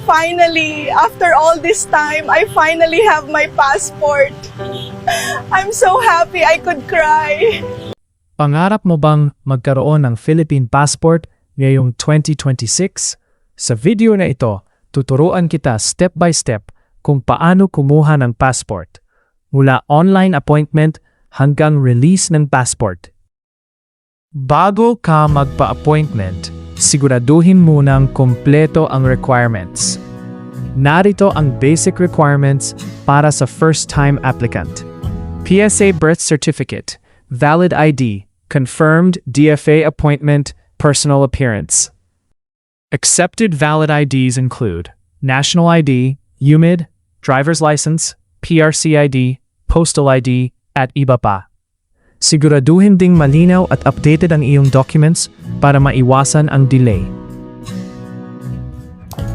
Finally, after all this time, I finally have my passport. I'm so happy I could cry. Pangarap mo bang magkaroon ng Philippine passport ngayong 2026? Sa video na ito, tuturuan kita step by step kung paano kumuha ng passport, mula online appointment hanggang release ng passport. Bago ka magpa-appointment, siguraduhin munang kumpleto ang requirements. Narito ang basic requirements para sa first-time applicant. PSA birth certificate, valid ID, confirmed DFA appointment, personal appearance. Accepted valid IDs include National ID, UMID, Driver's License, PRC ID, Postal ID, at iba pa. Siguraduhin ding malinaw at updated ang iyong documents para maiwasan ang delay.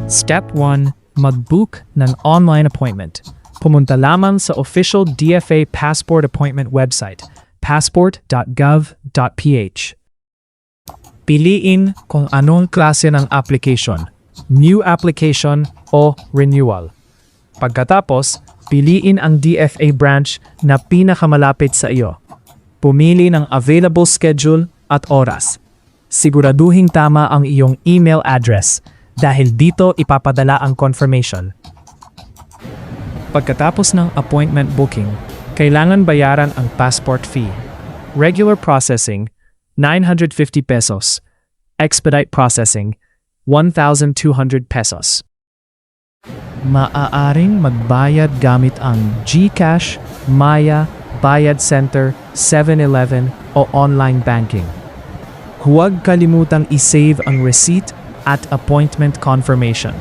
Step 1. Mag-book ng online appointment. Pumunta lamang sa official DFA passport appointment website, passport.gov.ph. Piliin kung anong klase ng application, new application o renewal. Pagkatapos, piliin ang DFA branch na pinakamalapit sa iyo. Pumili ng available schedule at oras. Siguraduhin tama ang iyong email address dahil dito ipapadala ang confirmation. Pagkatapos ng appointment booking, kailangan bayaran ang passport fee. Regular processing, 950 pesos. Expedite processing, 1,200 pesos. Maaaring magbayad gamit ang GCash, Maya, Bayad Center, 7-Eleven o online banking. Huwag kalimutang i-save ang receipt at appointment confirmation.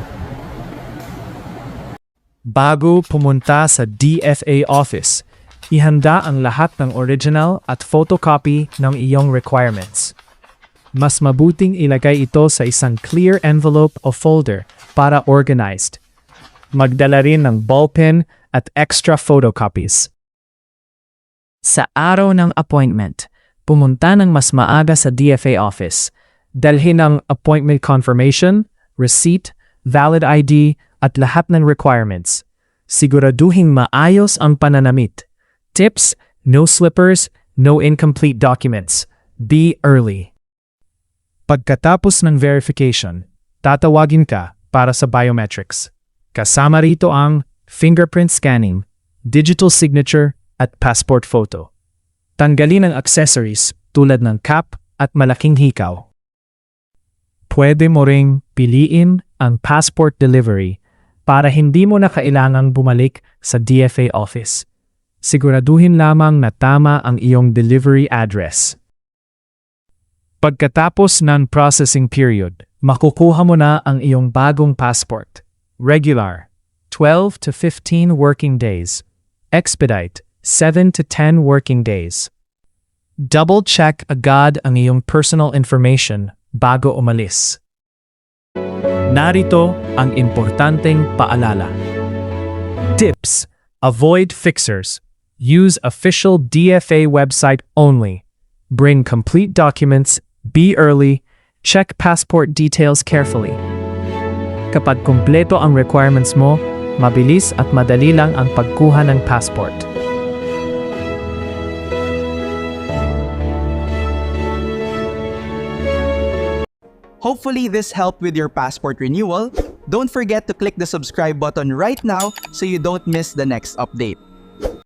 Bago pumunta sa DFA office, ihanda ang lahat ng original at photocopy ng iyong requirements. Mas mabuting ilagay ito sa isang clear envelope o folder para organized. Magdala rin ng ballpen at extra photocopies. Sa araw ng appointment, pumunta ng mas maaga sa DFA office. Dalhin ang appointment confirmation, receipt, valid ID at lahat ng requirements. Siguraduhin maayos ang pananamit. Tips: no slippers, no incomplete documents. Be early. Pagkatapos ng verification, tatawagin ka para sa biometrics. Kasama rito ang fingerprint scanning, digital signature, at passport photo. Tanggalin ang accessories tulad ng cap at malaking hikaw. Pwede mo ring piliin ang passport delivery para hindi mo na kailangang bumalik sa DFA office. Siguraduhin lamang na tama ang iyong delivery address. Pagkatapos ng processing period, makukuha mo na ang iyong bagong passport. Regular, 12 to 15 working days. Expedite, 7 to 10 working days. Double-check agad ang iyong personal information bago umalis. Narito ang importanteng paalala. Tips: avoid fixers. Use official DFA website only. Bring complete documents. Be early. Check passport details carefully. Kapag kumpleto ang requirements mo, mabilis at madali lang ang pagkuha ng passport. Hopefully this helped with your passport renewal. Don't forget to click the subscribe button right now so you don't miss the next update.